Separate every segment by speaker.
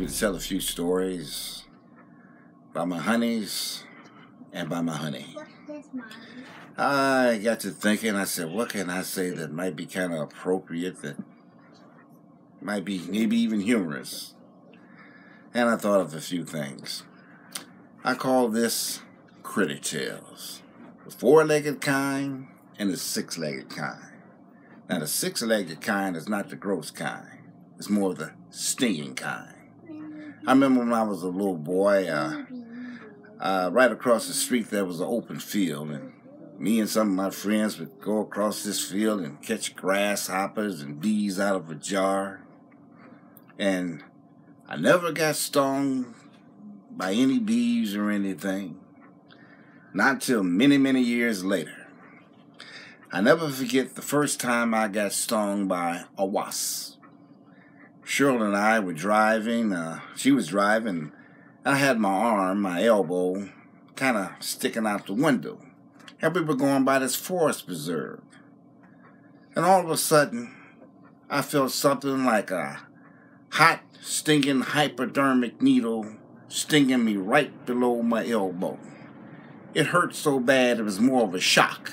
Speaker 1: to tell a few stories about my honeys and by my honey. I got to thinking, I said, what can I say that might be kind of appropriate, that might be maybe even humorous? And I thought of a few things. I call this critter tales. The four-legged kind and the six-legged kind. Now, the six-legged kind is not the gross kind. It's more of the stinging kind. I remember when I was a little boy, right across the street there was an open field, and me and some of my friends would go across this field and catch grasshoppers and bees out of a jar. And I never got stung by any bees or anything. Not until many, many years later. I never forget the first time I got stung by a wasp. Cheryl and I were driving. She was driving. I had my arm, my elbow, kind of sticking out the window. And we were going by this forest preserve. And all of a sudden, I felt something like a hot, stinging hypodermic needle stinging me right below my elbow. It hurt so bad it was more of a shock.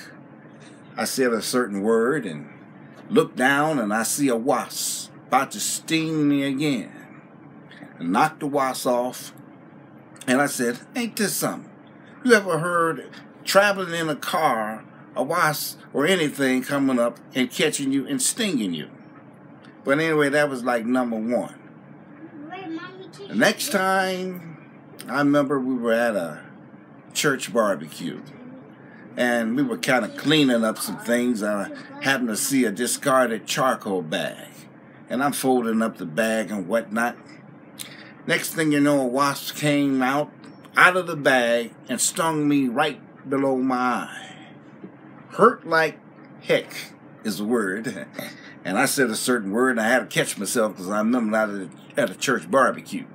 Speaker 1: I said a certain word and looked down, and I see a wasp about to sting me again. I knocked the wasp off, and I said, ain't this something? You ever heard traveling in a car, a wasp or anything coming up and catching you and stinging you? But anyway, that was like number one. The next time, I remember we were at a church barbecue, and we were kind of cleaning up some things. I happened to see a discarded charcoal bag, and I'm folding up the bag and whatnot. Next thing you know, a wasp came out of the bag and stung me right below my eye. Hurt like heck is the word. And I said a certain word, and I had to catch myself because I remember I was at a church barbecue.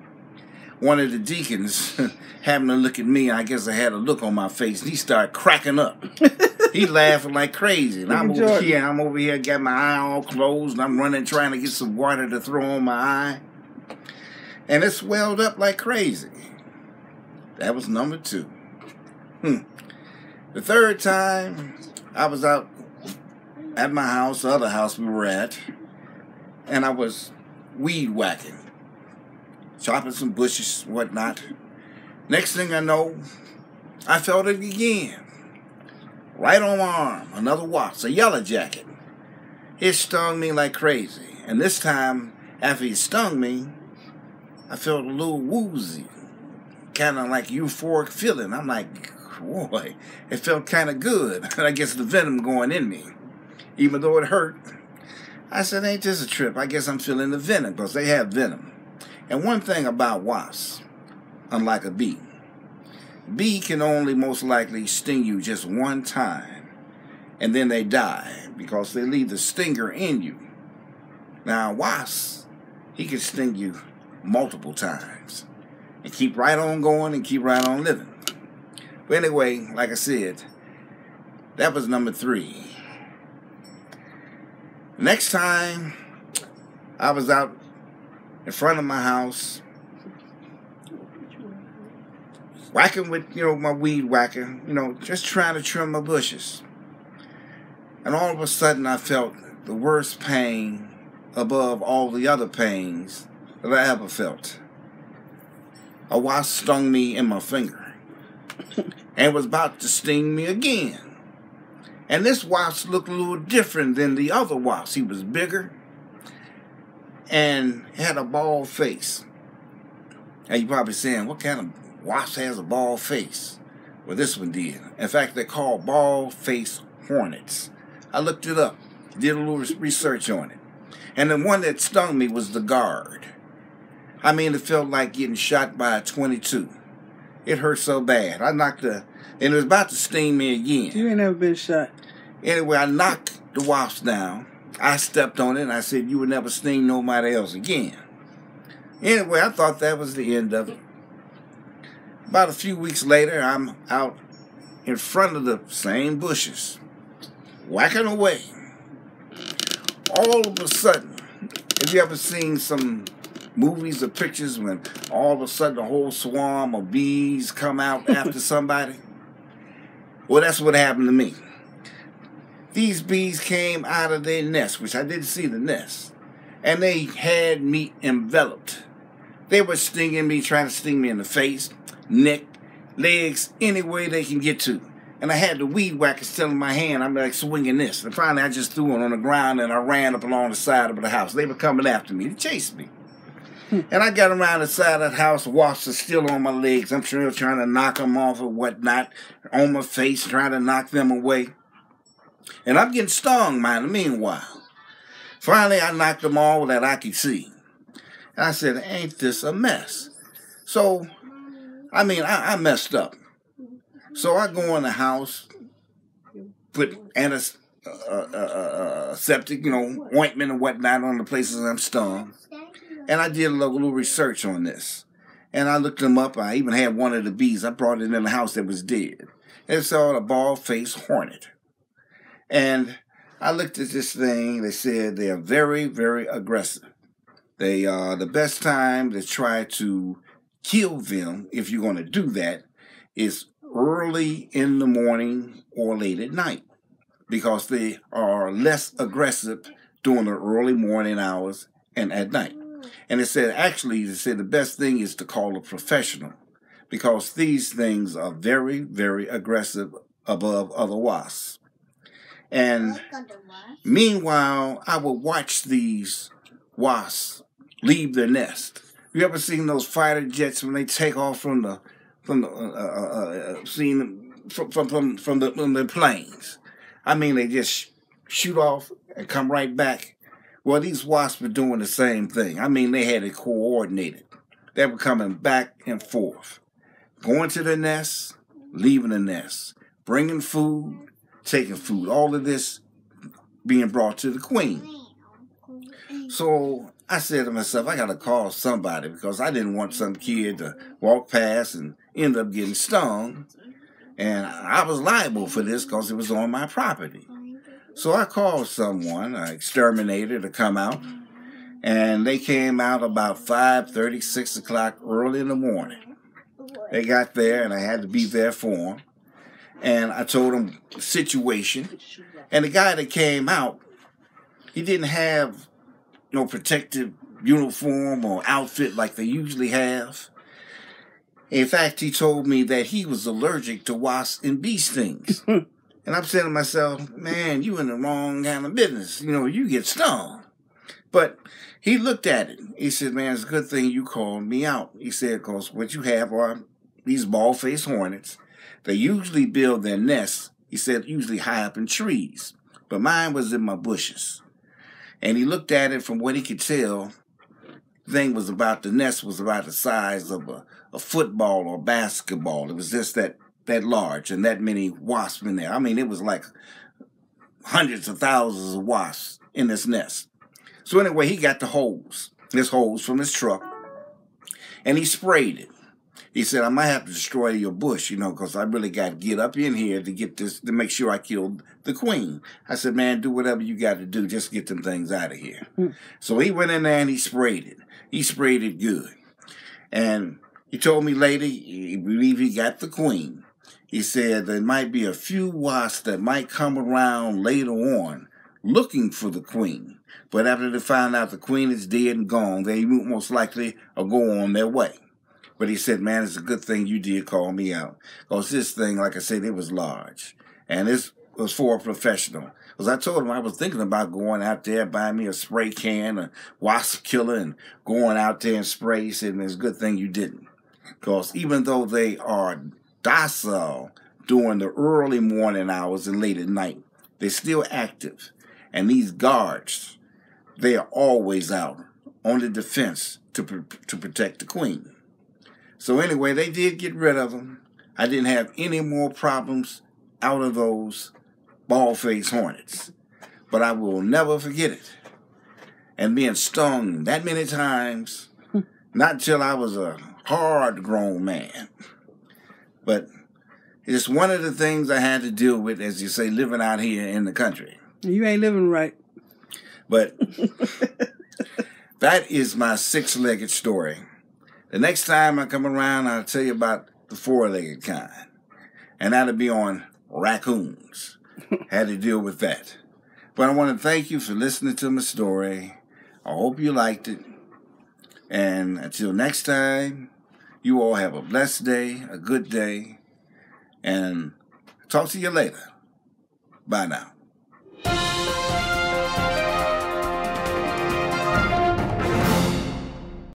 Speaker 1: One of the deacons happened to look at me. I guess I had a look on my face, and he started cracking up. He laughing like crazy. And I'm over here, got my eye all closed, and I'm running trying to get some water to throw on my eye. And it swelled up like crazy. That was number two. The third time, I was out at my house, the other house we were at, and I was weed whacking, chopping some bushes and whatnot. Next thing I know, I felt it again. Right on my arm, another wasp, a yellow jacket. It stung me like crazy. And this time, after he stung me, I felt a little woozy, kind of like euphoric feeling. I'm like, boy, it felt kind of good. I guess the venom going in me. Even though it hurt, I said, ain't this a trip? I guess I'm feeling the venom, because they have venom. And one thing about wasps, unlike a bee can only most likely sting you just one time, and then they die because they leave the stinger in you. Now, a wasp, he can sting you multiple times and keep right on going and keep right on living. But anyway, like I said, that was number three. Next time, I was out in front of my house, whacking with, my weed whacker, just trying to trim my bushes. And all of a sudden, I felt the worst pain above all the other pains that I ever felt. A wasp stung me in my finger and was about to sting me again. And this wasp looked a little different than the other wasps. He was bigger and had a bald face. And you're probably saying, what kind of wasp has a bald face? Well, this one did. In fact, they're called bald-faced hornets. I looked it up, did a little research on it. And the one that stung me was the guard. I mean, it felt like getting shot by a .22. It hurt so bad. I knocked and it was about to sting me again.
Speaker 2: You ain't never been shot.
Speaker 1: Anyway, I knocked the wasp down. I stepped on it, and I said, you would never sting nobody else again. Anyway, I thought that was the end of it. About a few weeks later, I'm out in front of the same bushes, whacking away. All of a sudden, have you ever seen some movies or pictures when all of a sudden a whole swarm of bees come out after somebody? Well, that's what happened to me. These bees came out of their nest, which I didn't see the nest, and they had me enveloped. They were stinging me, trying to sting me in the face, neck, legs, any way they can get to. And I had the weed whacker still in my hand. I'm like swinging this. And finally, I just threw it on the ground and I ran up along the side of the house. They were coming after me to chase me. And I got around the side of the house. Wasps are still on my legs. I'm sure trying to knock them off or whatnot. On my face, trying to knock them away. And I'm getting stung, man, meanwhile. Finally, I knocked them all that I could see. And I said, ain't this a mess? So, I messed up. So I go in the house, put antiseptic, ointment and whatnot on the places I'm stung. And I did a little research on this. And I looked them up. I even had one of the bees. I brought it in the house that was dead. It's called a bald-faced hornet. And I looked at this thing. They said they are very, very aggressive. They are the best time to try to kill them, if you're going to do that, is early in the morning or late at night, because they are less aggressive during the early morning hours and at night. And they said the best thing is to call a professional, because these things are very, very aggressive above other wasps. And meanwhile, I would watch these wasps leave their nest. You ever seen those fighter jets when they take off from the planes? They just shoot off and come right back. Well, these wasps were doing the same thing. They had it coordinated. They were coming back and forth, going to the nest, leaving the nest, bringing food, taking food. All of this being brought to the queen. So I said to myself, I got to call somebody, because I didn't want some kid to walk past and end up getting stung. And I was liable for this because it was on my property. So I called someone, an exterminator, to come out. And they came out about 5:30, 6 o'clock early in the morning. They got there and I had to be there for them. And I told them the situation. And the guy that came out, he didn't have no protective uniform or outfit like they usually have. In fact, he told me that he was allergic to wasps and bee stings. And I'm saying to myself, man, you in the wrong kind of business. You get stung. But he looked at it. He said, man, it's a good thing you called me out. He said, because what you have are these bald-faced hornets. They usually build their nests, he said, usually high up in trees. But mine was in my bushes. And he looked at it. From what he could tell, the nest was about the size of a football or basketball. It was just that large and that many wasps in there. It was like hundreds of thousands of wasps in this nest. So anyway, he got this hose from his truck, and he sprayed it. He said, I might have to destroy your bush, because I really got to get up in here to get this, to make sure I killed the queen. I said, man, do whatever you got to do. Just get them things out of here. So he went in there and he sprayed it. He sprayed it good. And he told me later, he believed he got the queen. He said there might be a few wasps that might come around later on looking for the queen. But after they find out the queen is dead and gone, they most likely will go on their way. But he said, man, it's a good thing you did call me out. Because this thing, like I said, it was large. And this was for a professional. Because I told him I was thinking about going out there, buying me a spray can, a wasp killer, and going out there and spray. He said, man, it's a good thing you didn't. Because even though they are docile during the early morning hours and late at night, they're still active. And these guards, they are always out on the defense to protect the queen. So anyway, they did get rid of them. I didn't have any more problems out of those bald-faced hornets. But I will never forget it. And being stung that many times, not until I was a hard-grown man. But it's one of the things I had to deal with, as you say, living out here in the country.
Speaker 2: You ain't living right.
Speaker 1: But That is my six-legged story. The next time I come around, I'll tell you about the four-legged kind. And that'll be on raccoons. Had to deal with that. But I want to thank you for listening to my story. I hope you liked it. And until next time, you all have a blessed day, a good day, and talk to you later. Bye now.